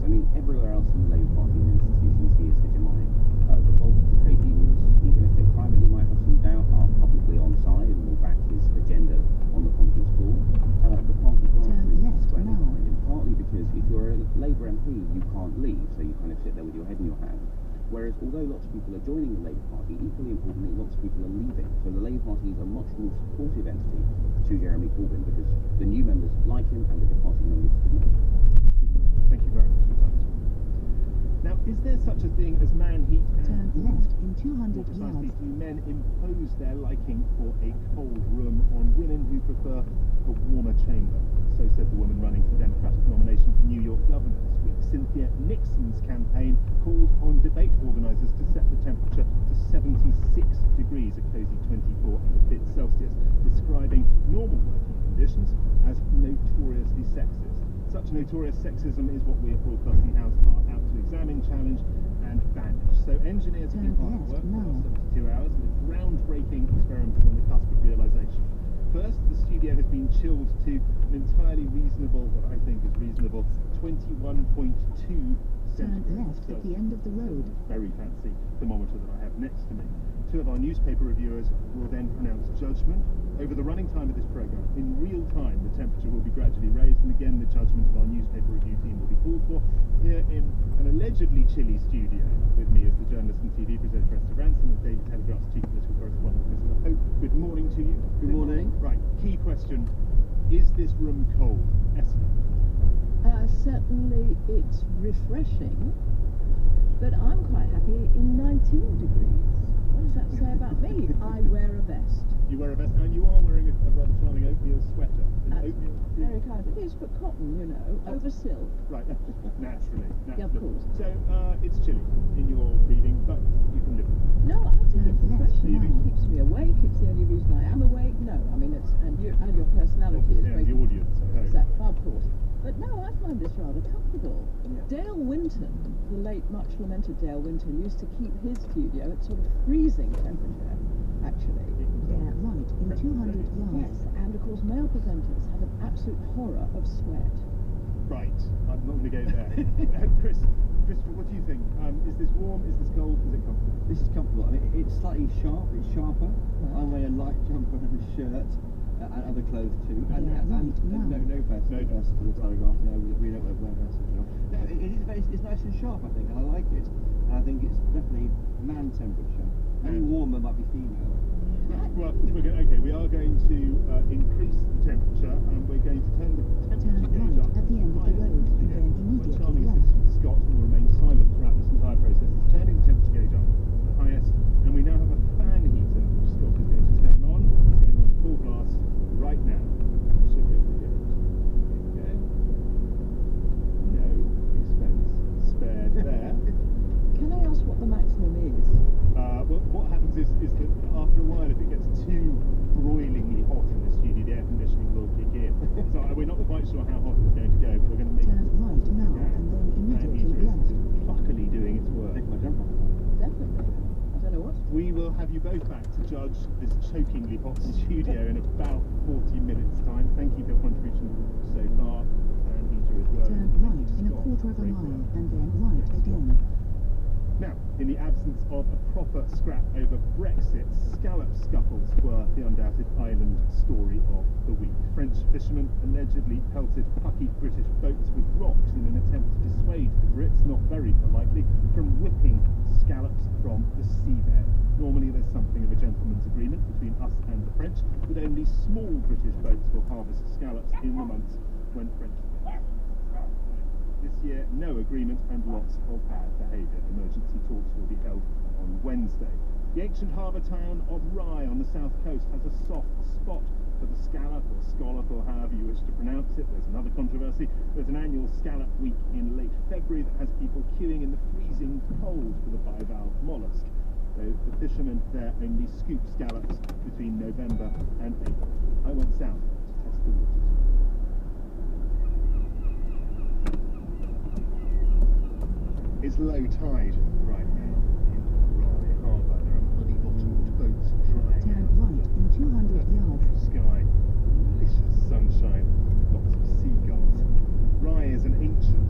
I mean, everywhere else in the Labour Party and institutions, he is hegemonic. The bulk of the trade unions, even if they privately might have some doubt, are publicly on side and will back his agenda on the conference call. The party grassroots is squarely behind him, partly because if you're a Labour MP, you can't leave, so you kind of sit there with your head in your hand. Whereas, although lots of people are joining the Labour Party, equally importantly, lots of people are leaving. So the Labour Party is a much more supportive entity to Jeremy Corbyn because the new members like him and the departing members do not. Thank you very much for that. Now, is there such a thing as man heat and turn left in 200 yards? Do men impose their liking for a cold room on women who prefer a warmer chamber? So said the woman running for the Democratic nomination for New York governor this week. Cynthia Nixon's campaign called on debate organisers to set the temperature to 76 degrees, a cosy 24°C, describing normal working conditions as notoriously sexist. Such notorious sexism is what we at Broadcasting House are out to examine, challenge and banish. So engineers have been hard at work for 72 hours with groundbreaking experiments on the cusp of realisation. First, the studio has been chilled to an entirely reasonable, what I think is reasonable, 21.2 Turn left at the end of the road. Very fancy thermometer that I have next to me. Two of our newspaper reviewers will then pronounce judgment. Over the running time of this programme, in real time, the temperature will be gradually raised, and again the judgment of our newspaper review team will be called for here in an allegedly chilly studio. With me is the journalist and TV presenter Esther Ransom and Daily Telegraph's chief political correspondent Mr. Hope. Good morning to you. Good morning. Right, key question. Is this room cold? Esther? Certainly it's refreshing, but I'm quite happy in 19 degrees. What does that say about me? I wear a vest. You wear a vest, and you are wearing a rather charming oatmeal sweater. Oatmeal? Very kind. It is, but cotton, you know, over silk. Right, naturally. Yeah, of course. So, it's chilly in your reading, but you can live with it. No, I think it's refreshing. It keeps me awake. It's the only reason I am awake. No, I mean, it's, and your personality is very... the audience, I hope. Exactly, of course. But no, I find this rather comfortable. Dale Winton, the late, much lamented Dale Winton, used to keep his studio at sort of freezing temperature, actually. Yeah, right, in 200 yards. Yes, and of course male presenters have an absolute horror of sweat. Right, I'm not going to go there. Chris, what do you think? Is this warm? Is this cold? Is it comfortable? This is comfortable. I mean, it's slightly sharp. It's sharper. I'm wearing a light jumper and a shirt and other clothes too. And no vest. No vest for the Telegraph. No, we don't wear vests. No, it's nice and sharp, I think, and I like it. And I think it's definitely man temperature. Any warmer might be female. Well, we are going to increase the temperature, and we're going to turn the temperature gauge up. At the end of the road, and then My immediately charming left. assistant Scott will remain silent throughout this entire process. It's turning the temperature gauge up to the highest, and we now have a fan heater, which Scott is going to turn on. It's going on full blast right now. You should be able to hear it. Here we go. No expense spared there. Can I ask what the maximum is? Well, what happens is that after a while, if it gets too broilingly hot in the studio, the air conditioning will kick in. So we're not quite sure how hot it's going to go, but we're going to make Turn right now, and then immediately left. Pluckily doing its work. Take my jumper. Definitely. I don't know what. We will have you both back to judge this chokingly hot studio in about 40 minutes' time. Thank you for your contribution so far, and heater as well. Turn right in a quarter of a mile, and then right again. Now, in the absence of a proper scrap over Brexit, scallop scuffles were the undoubted island story of the week. French fishermen allegedly pelted pucky British boats with rocks in an attempt to dissuade the Brits, not very politely, from whipping scallops from the seabed. Normally there's something of a gentleman's agreement between us and the French, but only small British boats will harvest scallops in the months when French This year, no agreement and lots of bad behaviour. Emergency talks will be held on Wednesday. The ancient harbour town of Rye on the south coast has a soft spot for the scallop, or scallop, or however you wish to pronounce it. There's another controversy. There's an annual scallop week in late February that has people queuing in the freezing cold for the bivalve mollusk. Though the fishermen there only scoop scallops between November and April. I went south to test the waters. It's low tide right now in Rye Harbour. There are muddy-bottomed boats drying Turn right in 200 yards. Sky, delicious sunshine, lots of seagulls. Rye is an ancient